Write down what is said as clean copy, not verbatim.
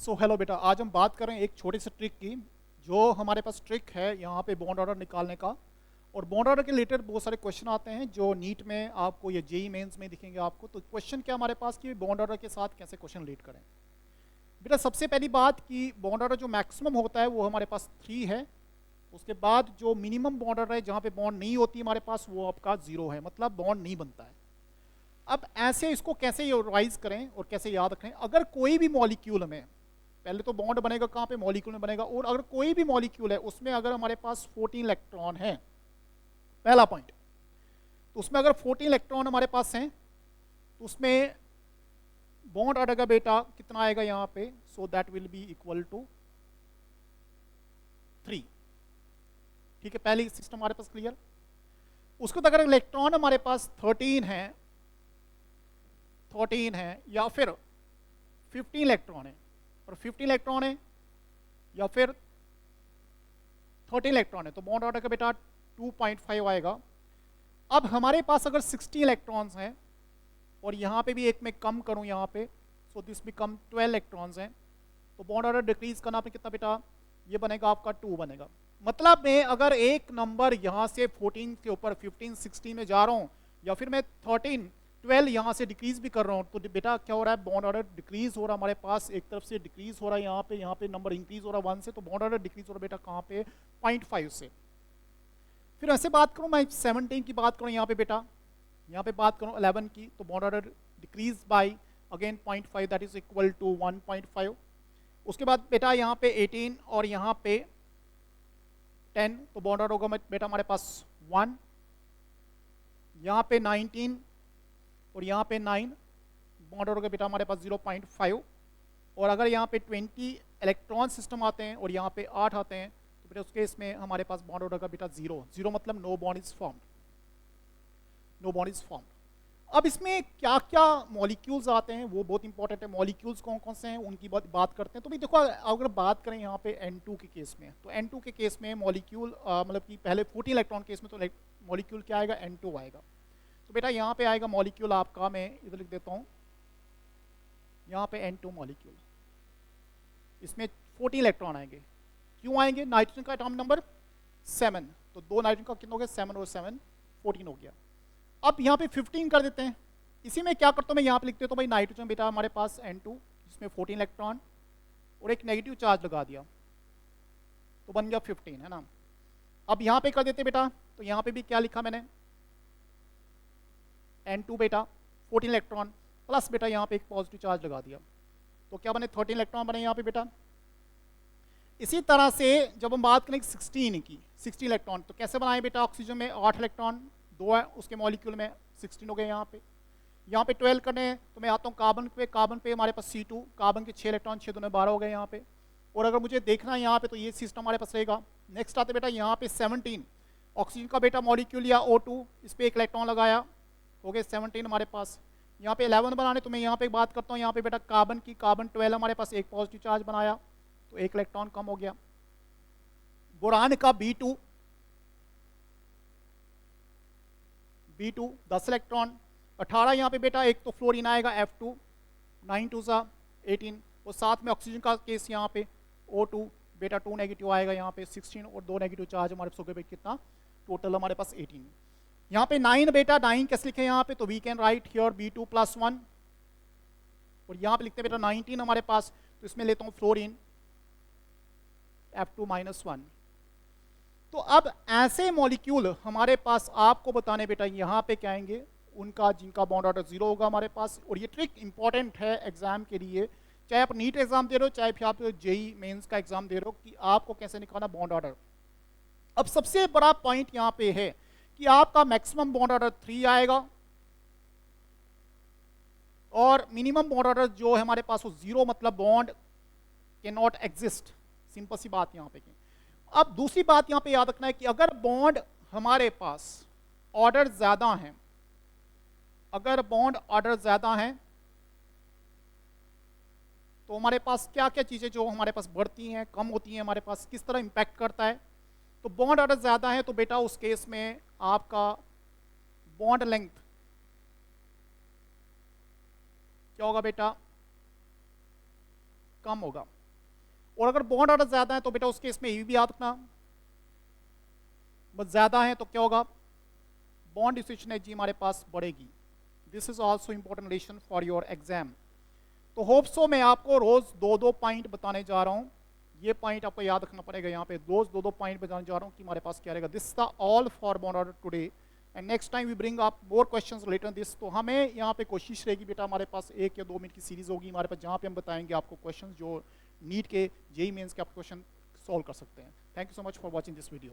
So hello बेटा, आज हम बात कर रहे हैं एक छोटी सी ट्रिक की। जो हमारे पास ट्रिक है यहाँ पे बॉन्ड ऑर्डर निकालने का, और बॉन्ड ऑर्डर के रिलेटेड बहुत सारे क्वेश्चन आते हैं जो नीट में आपको या जेई मेंस में दिखेंगे आपको। तो क्वेश्चन क्या हमारे पास कि बॉन्ड ऑर्डर के साथ कैसे क्वेश्चन लीड करें। बेटा सबसे पहली बात कि बॉन्ड ऑर्डर जो मैक्सिमम होता है वो हमारे पास 3 है। उसके बाद जो मिनिमम बॉन्ड ऑर्डर है जहाँ पे बॉन्ड नहीं होती हमारे पास वो आपका 0 है, मतलब बॉन्ड नहीं बनता है। अब ऐसे इसको कैसे रिवाइज करें और कैसे याद रखें। अगर कोई भी मॉलिक्यूल में पहले तो बॉन्ड बनेगा कहाँ पे, मॉलिक्यूल में बनेगा, और अगर कोई भी मॉलिक्यूल है उसमें अगर हमारे पास 14 इलेक्ट्रॉन है, पहला पॉइंट, तो उसमें अगर 14 इलेक्ट्रॉन हमारे पास हैं तो उसमें बॉन्ड ऑर्डर का बेटा कितना आएगा यहाँ पे, so that will be equal to 3। ठीक है, पहली सिस्टम हमारे पास क्लियर। उसको तो अगर इलेक्ट्रॉन हमारे पास 13 है या फिर 15 इलेक्ट्रॉन है, और 15 इलेक्ट्रॉन है या फिर 13 इलेक्ट्रॉन है, तो बॉन्ड ऑर्डर का बेटा 2.5 आएगा। अब हमारे पास अगर 60 इलेक्ट्रॉन्स हैं और यहाँ पे भी एक मैं कम करूँ यहाँ पे, सो दिस बिकम 12 इलेक्ट्रॉन्स हैं, तो बॉन्ड ऑर्डर डिक्रीज करना आपने कितना बेटा, ये बनेगा आपका 2 बनेगा। मतलब मैं अगर एक नंबर यहाँ से 14 के ऊपर 15 16 में जा रहा हूँ, या फिर मैं 13 12 यहाँ से डिक्रीज भी कर रहा हूँ, तो बेटा क्या हो रहा है, बॉन्ड ऑर्डर डिक्रीज हो रहा है हमारे पास। एक तरफ से डिक्रीज हो रहा है यहाँ पे नंबर इंक्रीज हो रहा है 1 से, तो बॉन्ड ऑर्डर डिक्रीज हो रहा है बेटा कहाँ पे, 0.5 से। फिर ऐसे बात करूँ मैं 17 की बात करूँ यहाँ पे बेटा, यहाँ पे बात करूँ 11 की, तो bond order decrease by again 0.5 that is equal to 1.5। उसके बाद बेटा यहाँ पे 18 और यहाँ पे 10, तो बॉन्ड ऑर्डर होगा बेटा हमारे पास 1। यहाँ पे 19 और यहाँ पे 9, बॉन्ड ऑर्डर का बेटा हमारे पास 0.5। और अगर यहाँ पे 20 इलेक्ट्रॉन सिस्टम आते हैं और यहाँ पे 8 आते हैं, तो बेटा उस केस में हमारे पास बॉन्ड ऑर्डर का बेटा 0 मतलब no bond is formed, no bond is formed. अब इसमें क्या क्या मॉलिक्यूल्स आते हैं वो बहुत इंपॉर्टेंट है। मॉलिक्यूल्स कौन कौन से हैं उनकी बात करते हैं। तो भाई देखो, अगर बात करें यहाँ पे N2 के केस में, तो N2 के केस में मॉलिक्यूल मतलब कि पहले 14 इलेक्ट्रॉन केस में तो मॉलिक्यूल क्या आएगा, N2 आएगा। तो बेटा यहाँ पे आएगा मॉलिक्यूल आपका, मैं इधर लिख देता हूँ, यहाँ पे N2 मॉलिक्यूल, इसमें 14 इलेक्ट्रॉन आएंगे। क्यों आएंगे, नाइट्रोजन का एटॉमिक नंबर 7, तो 2 नाइट्रोजन का कितना हो गया, 7 और 7 14 हो गया। अब यहाँ पे 15 कर देते हैं। इसी में क्या करता हूँ मैं, यहाँ पे लिखते हो तो भाई नाइट्रोजन बेटा हमारे पास N2 जिसमें 14 इलेक्ट्रॉन और एक नेगेटिव चार्ज लगा दिया, तो बन गया 15, है ना। अब यहाँ पे कर देते बेटा, तो यहाँ पे भी क्या लिखा मैंने, N2 बेटा 14 इलेक्ट्रॉन प्लस बेटा यहाँ पे एक पॉजिटिव चार्ज लगा दिया, तो क्या बने, 13 इलेक्ट्रॉन बने यहाँ पे बेटा। इसी तरह से जब हम बात करें 16 की, 16 इलेक्ट्रॉन, तो कैसे बनाए बेटा, ऑक्सीजन में 8 इलेक्ट्रॉन 2 है उसके मॉलिक्यूल में, 16 हो गए यहाँ पे 12 करने हैं, तो मैं आता हूँ कार्बन पे हमारे पास C2, कार्बन के 6 इलेक्ट्रॉन 6 2 12 हो गए यहाँ पे। और अगर मुझे देखना है यहाँ पे, तो ये सिस्टम हमारे पास रहेगा। नेक्स्ट आते बेटा यहाँ पे 17, ऑक्सीजन का बेटा मॉलिक्यूल या O2, इस पर 1 इलेक्ट्रॉन लगाया, हो गए 17 हमारे पास। यहाँ पे 11 बनाने, तो मैं यहाँ पे बात करता हूँ, यहाँ पे बेटा कार्बन 12 हमारे पास, एक पॉजिटिव चार्ज बनाया, तो 1 इलेक्ट्रॉन कम हो गया। बोरान का B2 10 इलेक्ट्रॉन 18 यहाँ पे बेटा, एक तो फ्लोरीन आएगा F2, 9 2 18, और साथ में ऑक्सीजन का केस यहाँ पे O2 बेटा 2 नेगेटिव आएगा यहाँ पे 16, और 2 नेगेटिव चार्ज हमारे पास हो गए कितना, टोटल हमारे पास 18। यहाँ पे 9 बेटा, 9 कैसे लिखे यहाँ पे, तो we can write here B2 + 1, और यहाँ पे लिखते बेटा 19 हमारे पास, तो इसमें लेता हूँ फ्लोरीन F2 -1। तो अब ऐसे मॉलिक्यूल हमारे पास आपको बताने बेटा यहाँ पे क्या आएंगे, उनका जिनका बॉन्ड ऑर्डर 0 होगा हमारे पास। और ये ट्रिक इंपॉर्टेंट है एग्जाम के लिए, चाहे आप नीट एग्जाम दे रहे हो, चाहे फिर आप जेई मेंस का एग्जाम दे रहे हो, कि आपको कैसे निकालना बॉन्ड ऑर्डर। अब सबसे बड़ा पॉइंट यहाँ पे है कि आपका मैक्सिमम बॉन्ड ऑर्डर 3 आएगा, और मिनिमम बॉन्ड ऑर्डर जो है हमारे पास वो 0, मतलब bond can not exist. Simple सी बात यहाँ पे की। अब दूसरी बात यहाँ पे याद रखना है कि अगर बॉन्ड हमारे पास ऑर्डर ज्यादा है, अगर बॉन्ड ऑर्डर ज्यादा है, तो हमारे पास क्या क्या चीजें जो हमारे पास बढ़ती हैं, कम होती हैं, हमारे पास किस तरह इंपैक्ट करता है। तो बॉन्ड ऑर्डर ज्यादा है तो बेटा उस केस में आपका बॉन्ड लेंथ क्या होगा बेटा, कम होगा। और अगर बॉन्ड ऑर्डर ज़्यादा है तो बेटा उस केस में ये भी याद रखना, बस ज़्यादा है तो क्या होगा, बॉन्ड डिस्ट्रीब्यूशन एनर्जी हमारे पास बढ़ेगी। This is also important relation for your exam. तो होप सो मैं आपको रोज 2-2 पॉइंट बताने जा रहा हूँ, ये पॉइंट आपको याद रखना पड़ेगा, यहाँ पे रोज 2-2 पॉइंट बताने जा रहा हूँ कि हमारे पास क्या रहेगा। This the all for bond order today and next time we bring up more questions related this. तो हमें यहाँ पे कोशिश रहेगी बेटा, हमारे पास 1 या 2 मिनट की सीरीज होगी हमारे पास, जहाँ पे हम बताएंगे आपको क्वेश्चंस जो नीट के जेईई मेंस के आप क्वेश्चन सॉल्व कर सकते हैं। Thank you so much for watching this video.